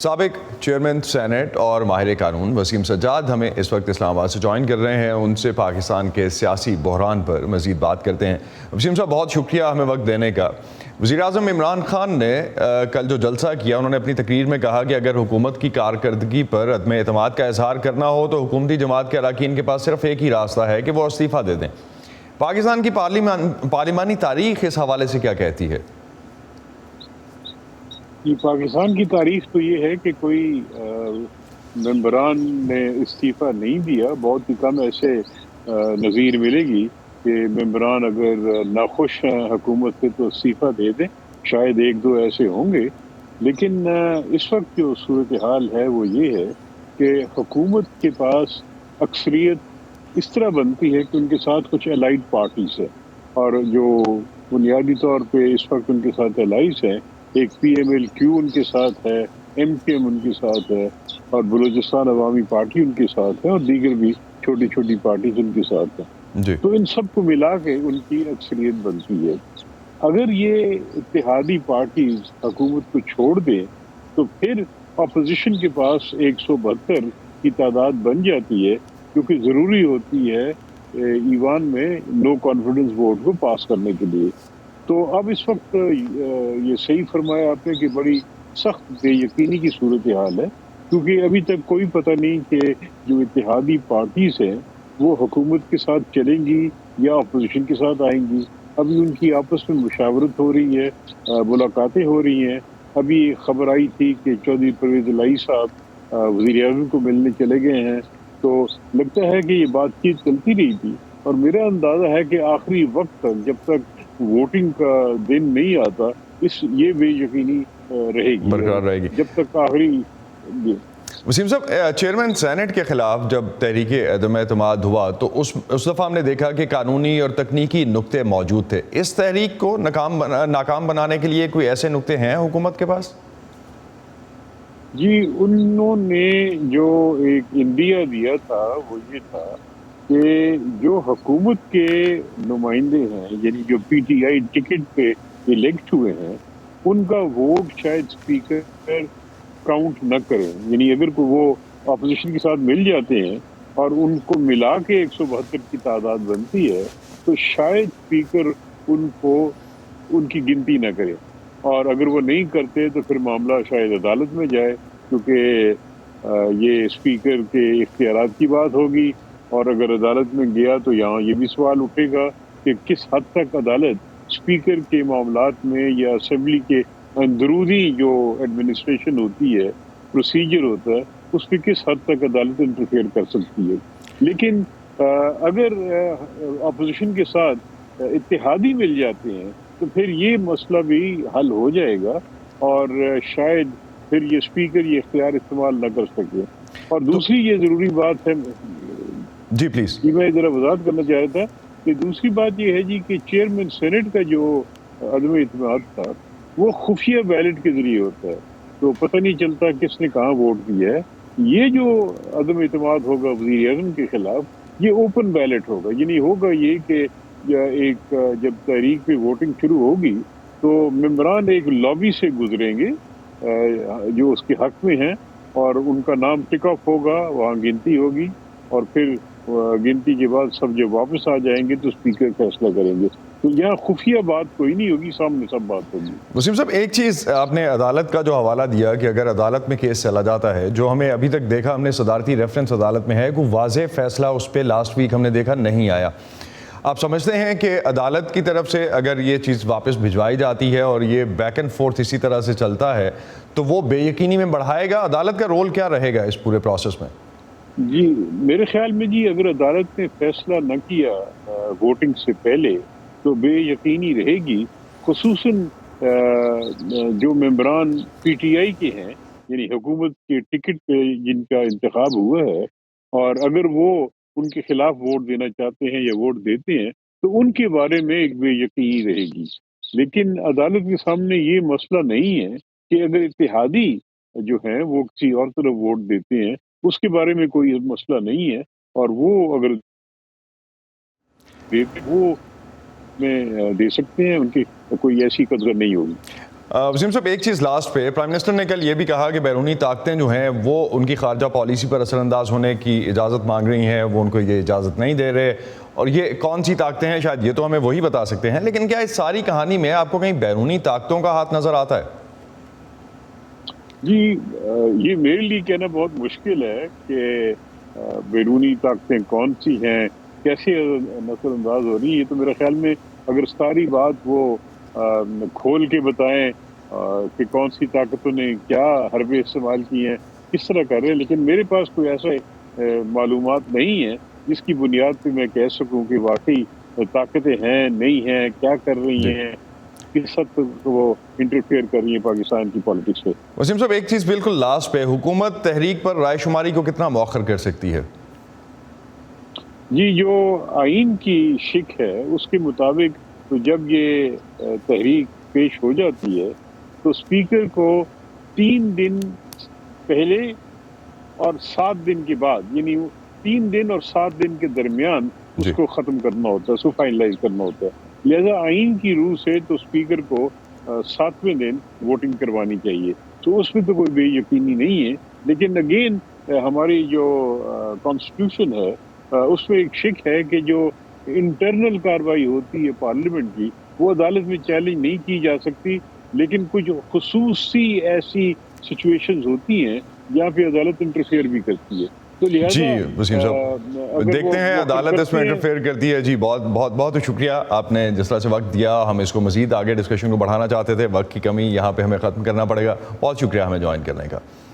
سابق chairman senate اور ماہر قانون وسیم سجاد ہمیں اس وقت اسلام آباد سے جوائن کر رہے ہیں. ان سے پاکستان کے سیاسی بحران پر مزید بات کرتے ہیں. وسیم صاحب بہت شکریہ ہمیں وقت دینے کا. وزیر اعظم عمران خان نے کل جو جلسہ کیا انہوں نے اپنی تقریر میں کہا کہ اگر حکومت کی کارکردگی پر عدم اعتماد کا اظہار کرنا ہو تو حکومتی جماعت کے اراکین کے پاس صرف ایک ہی راستہ ہے کہ وہ استعفیٰ دے دیں. پاکستان کی پارلیمانی تاریخ اس حوالے سے کیا کہتی ہے؟ پاکستان کی تاریخ تو یہ ہے کہ کوئی ممبران نے استعفیٰ نہیں دیا. بہت ہی کم ایسے نظیر ملے گی کہ ممبران اگر ناخوش ہیں حکومت سے تو استعفیٰ دے دیں. شاید ایک دو ایسے ہوں گے، لیکن اس وقت جو صورتحال ہے وہ یہ ہے کہ حکومت کے پاس اکثریت اس طرح بنتی ہے کہ ان کے ساتھ کچھ الائڈ پارٹیز ہے، اور جو بنیادی طور پہ اس وقت ان کے ساتھ الائز ہے، ایک پی ایم ایل کیو ان کے ساتھ ہے، ایم پی ایم ان کے ساتھ ہے، اور بلوچستان عوامی پارٹی ان کے ساتھ ہے، اور دیگر بھی چھوٹی چھوٹی پارٹیز ان کے ساتھ ہیں جی. تو ان سب کو ملا کے ان کی اکثریت بنتی ہے. اگر یہ اتحادی پارٹیز حکومت کو چھوڑ دیں تو پھر اپوزیشن کے پاس 172 کی تعداد بن جاتی ہے، کیونکہ ضروری ہوتی ہے ایوان میں نو کانفیڈنس ووٹ کو پاس کرنے کے لیے. تو اب اس وقت یہ صحیح فرمایا آپ نے کہ بڑی سخت بے یقینی کی صورتحال ہے، کیونکہ ابھی تک کوئی پتہ نہیں کہ جو اتحادی پارٹیز ہیں وہ حکومت کے ساتھ چلیں گی یا اپوزیشن کے ساتھ آئیں گی. ابھی ان کی آپس میں مشاورت ہو رہی ہے، ملاقاتیں ہو رہی ہیں. ابھی خبر آئی تھی کہ چودھری پرویز الہی صاحب وزیر اعظم کو ملنے چلے گئے ہیں، تو لگتا ہے کہ یہ بات چیت چلتی رہی تھی. اور میرا اندازہ ہے کہ آخری وقت تک جب تک ووٹنگ کا دن نہیں آتا یہ بے یقینی رہے گی، برقرار رہے گی جب تک آخری. وسیم صاحب، چیئرمین سینٹ کے خلاف جب تحریک عدم اعتماد ہوا تو اس دفعہ ہم نے دیکھا کہ قانونی اور تکنیکی نقطے موجود تھے. اس تحریک کو ناکام بنانے کے لیے کوئی ایسے نقطے ہیں حکومت کے پاس؟ جی، انہوں نے جو ایک انڈیا دیا تھا وہ یہ تھا کہ جو حکومت کے نمائندے ہیں، یعنی جو پی ٹی آئی ٹکٹ پہ الیکٹ ہوئے ہیں، ان کا ووٹ شاید اسپیکر کاؤنٹ نہ کریں. یعنی اگر وہ اپوزیشن کے ساتھ مل جاتے ہیں اور ان کو ملا کے 172 کی تعداد بنتی ہے تو شاید اسپیکر ان کی گنتی نہ کرے. اور اگر وہ نہیں کرتے تو پھر معاملہ شاید عدالت میں جائے، کیونکہ یہ اسپیکر کے اختیارات کی بات ہوگی. اور اگر عدالت میں گیا تو یہاں یہ بھی سوال اٹھے گا کہ کس حد تک عدالت اسپیکر کے معاملات میں یا اسمبلی کے اندرونی جو ایڈمنسٹریشن ہوتی ہے، پروسیجر ہوتا ہے، اس پہ کس حد تک عدالت انٹرفیئر کر سکتی ہے. لیکن اگر اپوزیشن کے ساتھ اتحادی مل جاتے ہیں تو پھر یہ مسئلہ بھی حل ہو جائے گا، اور شاید پھر یہ اسپیکر یہ اختیار استعمال نہ کر سکے. اور دوسری یہ ضروری بات ہے جی پلیز. میں ذرا وضاحت کرنا چاہ رہا تھا کہ دوسری بات یہ ہے جی کہ چیئرمین سینٹ کا جو عدم اعتماد تھا وہ خفیہ بیلٹ کے ذریعے ہوتا ہے، تو پتہ نہیں چلتا کس نے کہاں ووٹ دیا ہے. یہ جو عدم اعتماد ہوگا وزیر اعظم کے خلاف یہ اوپن بیلٹ ہوگا. یعنی ہوگا یہ کہ ایک جب تحریک پہ ووٹنگ شروع ہوگی تو ممبران ایک لابی سے گزریں گے جو اس کے حق میں ہیں، اور ان کا نام ٹک آف ہوگا، وہاں گنتی ہوگی، اور پھر گنتی کے بعد سب جب واپس آ جائیں گے تو اسپیکر فیصلہ کریں گے. تو یہاں خفیہ بات کوئی نہیں ہوگی، سامنے سب بات ہوگی. وسیم صاحب، ایک چیز آپ نے عدالت کا جو حوالہ دیا کہ اگر عدالت میں کیس چلا جاتا ہے، جو ہمیں ابھی تک دیکھا ہم نے صدارتی ریفرنس عدالت میں ہے، کوئی واضح فیصلہ اس پہ لاسٹ ویک ہم نے دیکھا نہیں آیا. آپ سمجھتے ہیں کہ عدالت کی طرف سے اگر یہ چیز واپس بھجوائی جاتی ہے اور یہ بیک اینڈ فورتھ اسی طرح سے چلتا ہے تو وہ بے یقینی میں بڑھائے گا؟ عدالت کا رول کیا رہے گا اس پورے پروسیس میں؟ جی میرے خیال میں جی اگر عدالت نے فیصلہ نہ کیا ووٹنگ سے پہلے تو بے یقینی رہے گی، خصوصاً جو ممبران پی ٹی آئی کے ہیں، یعنی حکومت کے ٹکٹ پہ جن کا انتخاب ہوا ہے، اور اگر وہ ان کے خلاف ووٹ دینا چاہتے ہیں یا ووٹ دیتے ہیں تو ان کے بارے میں ایک بے یقینی رہے گی. لیکن عدالت کے سامنے یہ مسئلہ نہیں ہے کہ اگر اتحادی جو ہیں وہ کسی اور طرف ووٹ دیتے ہیں، اس کے بارے میں کوئی مسئلہ نہیں ہے، اور وہ اگر دیتے وہ میں دے سکتے ہیں، ان کی کوئی ایسی قدر نہیں ہوگی. وسیم صاحب ایک چیز لاسٹ پہ، پرائم منسٹر نے کل یہ بھی کہا کہ بیرونی طاقتیں جو ہیں وہ ان کی خارجہ پالیسی پر اثر انداز ہونے کی اجازت مانگ رہی ہیں، وہ ان کو یہ اجازت نہیں دے رہے، اور یہ کون سی طاقتیں ہیں شاید یہ تو ہمیں وہی بتا سکتے ہیں، لیکن کیا اس ساری کہانی میں آپ کو کہیں بیرونی طاقتوں کا ہاتھ نظر آتا ہے؟ جی یہ میرے لیے کہنا بہت مشکل ہے کہ بیرونی طاقتیں کون سی ہیں، کیسے نظر انداز ہو رہی ہیں. یہ تو میرے خیال میں اگر ساری بات وہ کھول کے بتائیں کہ کون سی طاقتوں نے کیا حربے استعمال کی ہیں، کس طرح کر رہے ہیں، لیکن میرے پاس کوئی ایسا معلومات نہیں ہے جس کی بنیاد پہ میں کہہ سکوں کہ واقعی طاقتیں ہیں نہیں ہیں، کیا کر رہی ہیں، کس حد تک وہ انٹرفیئر کر رہی ہیں پاکستان کی پالیٹکس پہ. وسیم صاحب ایک چیز بالکل لاسٹ پہ، حکومت تحریک پر رائے شماری کو کتنا مؤخر کر سکتی ہے؟ جی جو آئین کی شک ہے اس کے مطابق تو جب یہ تحریک پیش ہو جاتی ہے تو اسپیکر کو 3 دن پہلے اور 7 دن کے بعد، یعنی 3 دن اور 7 دن کے درمیان اس کو ختم کرنا ہوتا ہے، اس کو فائنلائز کرنا ہوتا ہے. لہذا آئین کی روح سے تو اسپیکر کو 7ویں دن ووٹنگ کروانی چاہیے، تو اس میں تو کوئی بے یقینی نہیں ہے. لیکن اگین ہماری جو کانسٹیٹیوشن ہے اس میں ایک شک ہے کہ جو انٹرنل کارروائی ہوتی ہے پارلیمنٹ کی وہ عدالت میں چیلنج نہیں کی جا سکتی، لیکن کچھ خصوصی ایسی سچویشنز ہوتی ہیں جہاں پہ عدالت انٹرفیئر بھی کرتی ہے. تو جی لہٰذا وسیم صاحب دیکھتے ہیں عدالت اس میں انٹرفیئر کرتی ہے. جی بہت بہت بہت شکریہ آپ نے جس طرح سے وقت دیا. ہم اس کو مزید آگے ڈسکشن کو بڑھانا چاہتے تھے، وقت کی کمی یہاں پہ ہمیں ختم کرنا پڑے گا. بہت شکریہ ہمیں جوائن کرنے کا.